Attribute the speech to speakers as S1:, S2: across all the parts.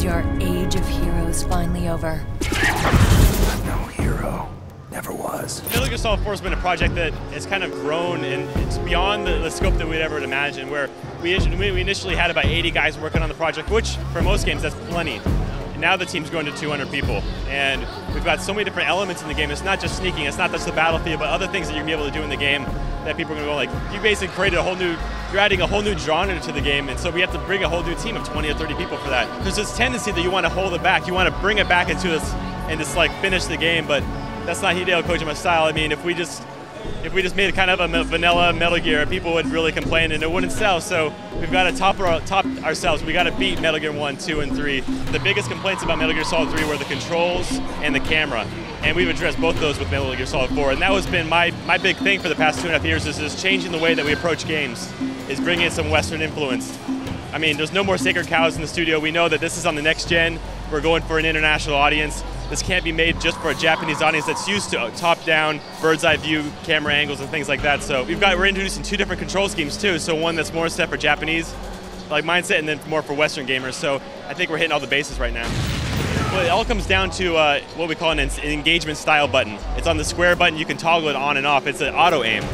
S1: Is your age of heroes finally over?
S2: I'm no hero. Never was.
S3: Metal Gear Solid 4 has been a project that has kind of grown, and it's beyond the scope that we'd ever imagined, where we initially had about 80 guys working on the project, which for most games that's plenty. And now the team's grown to 200 people, and we've got so many different elements in the game. It's not just sneaking, it's not just the battlefield, but other things that you're going to be able to do in the game that people are going to go like, you basically created a whole new, you're adding a whole new genre to the game, and so we have to bring a whole new team of 20 or 30 people for that. There's this tendency that you want to hold it back, you want to bring it back into this and just like finish the game, but that's not Hideo Kojima style. I mean, if we just made it kind of a vanilla Metal Gear, people would really complain and it wouldn't sell. So we've got to top ourselves. We got to beat Metal Gear 1, 2, and 3. The biggest complaints about Metal Gear Solid 3 were the controls and the camera. And we've addressed both those with Metal Gear Solid 4. And that has been my big thing for the past 2.5 years is changing the way that we approach games, is bringing in some Western influence. I mean, there's no more sacred cows in the studio. We know that this is on the next gen. We're going for an international audience. This can't be made just for a Japanese audience that's used to top-down, bird's-eye view camera angles and things like that. So we're introducing 2 different control schemes too. So one that's more set for Japanese like mindset, and then more for Western gamers. So I think we're hitting all the bases right now. Well, it all comes down to what we call an engagement style button. It's on the square button. You can toggle it on and off. It's an auto aim.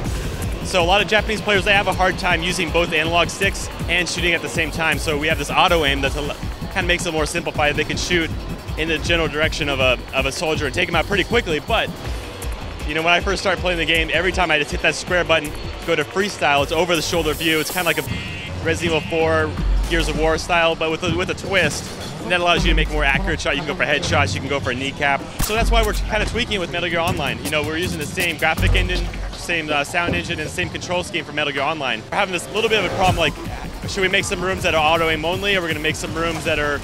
S3: So a lot of Japanese players, they have a hard time using both analog sticks and shooting at the same time. So we have this auto aim that kind of makes it more simplified. They can shoot in the general direction of a soldier and take him out pretty quickly. But you know, when I first started playing the game, every time I just hit that square button, go to freestyle, it's over the shoulder view. It's kind of like a Resident Evil 4 Gears of War style, but with a twist. And that allows you to make a more accurate shot. You can go for headshots, you can go for a kneecap. So that's why we're kind of tweaking it with Metal Gear Online. You know, we're using the same graphic engine, same sound engine, and the same control scheme for Metal Gear Online. We're having this little bit of a problem, like, should we make some rooms that are auto aim only, or we're gonna make some rooms that are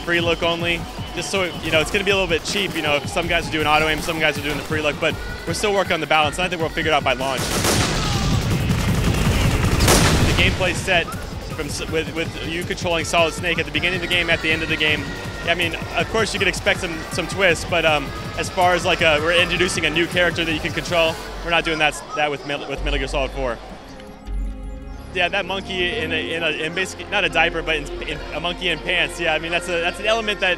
S3: free look only? Just so, you know, it's gonna be a little bit cheap, you know, if some guys are doing auto aim, some guys are doing the free look, but we're still working on the balance, and I think we'll figure it out by launch. The gameplay set with you controlling Solid Snake at the beginning of the game, at the end of the game. I mean, of course you could expect some twists, but as far as like we're introducing a new character that you can control, we're not doing that with Metal Gear Solid 4. Yeah, that monkey in basically not a diaper, but in a monkey in pants. Yeah, I mean that's an element that,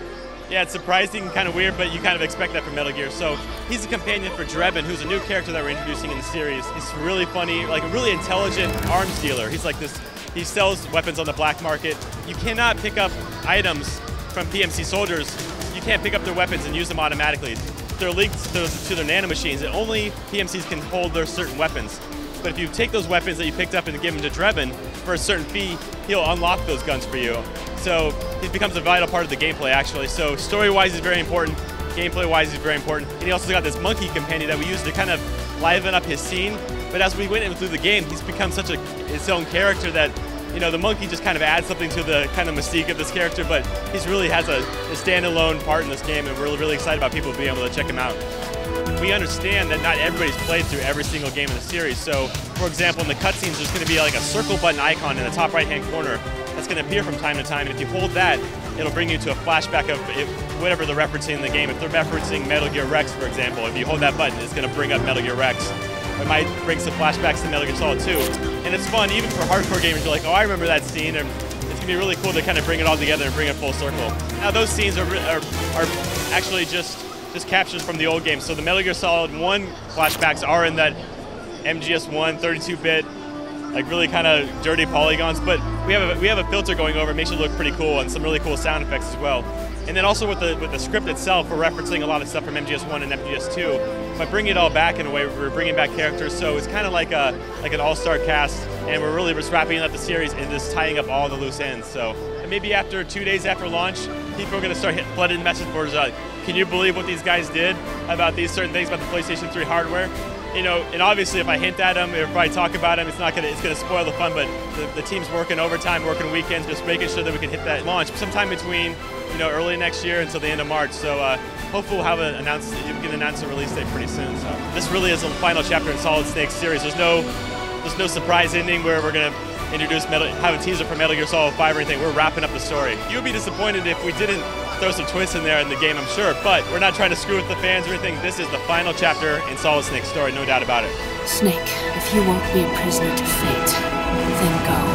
S3: yeah, it's surprising, kind of weird, but you kind of expect that from Metal Gear. So he's a companion for Drebin, who's a new character that we're introducing in the series. He's really funny, like a really intelligent arms dealer. He's like this. He sells weapons on the black market. You cannot pick up items from PMC soldiers. You can't pick up their weapons and use them automatically. They're linked to their nanomachines, and only PMCs can hold their certain weapons. But if you take those weapons that you picked up and give them to Drebin for a certain fee, he'll unlock those guns for you. So he becomes a vital part of the gameplay, actually. So story-wise, he's very important. Gameplay-wise, he's very important. And he also got this monkey companion that we use to kind of liven up his scene. But as we went through the game, he's become such its own character that, you know, the monkey just kind of adds something to the kind of mystique of this character, but he really has a standalone part in this game, and we're really excited about people being able to check him out. We understand that not everybody's played through every single game in the series, so for example, in the cutscenes, there's going to be like a circle button icon in the top right-hand corner that's going to appear from time to time, and if you hold that, it'll bring you to a flashback of whatever they're referencing in the game. If they're referencing Metal Gear Rex, for example, if you hold that button, it's going to bring up Metal Gear Rex. It might bring some flashbacks to Metal Gear Solid 2. And it's fun, even for hardcore gamers, you're like, oh, I remember that scene, and it's going to be really cool to kind of bring it all together and bring it full circle. Now, those scenes are actually just captures from the old game. So the Metal Gear Solid 1 flashbacks are in that MGS4 32-bit, like really kind of dirty polygons, but we have a filter going over, it makes it look pretty cool, and some really cool sound effects as well. And then also with the script itself, we're referencing a lot of stuff from MGS1 and MGS2, but bringing it all back in a way, we're bringing back characters, so it's kind of like an all-star cast, and we're really just wrapping up the series and just tying up all the loose ends. So and maybe after 2 days after launch, people are going to start flooding message boards like, can you believe what these guys did about these certain things about the PlayStation 3 hardware? You know, and obviously if I hint at them, if I talk about them, it's gonna spoil the fun, but the team's working overtime, working weekends, just making sure that we can hit that launch sometime between, you know, early next year until the end of March. So hopefully we'll have we can announce a release date pretty soon. So this really is the final chapter in Solid Snake's series. There's no surprise ending where we're gonna have a teaser for Metal Gear Solid 5 or anything. We're wrapping up the story. You would be disappointed if we didn't throw some twists in there in the game, I'm sure, but we're not trying to screw with the fans or anything. This is the final chapter in Solid Snake's story, no doubt about it.
S1: Snake, if you won't be a prisoner to fate, then go.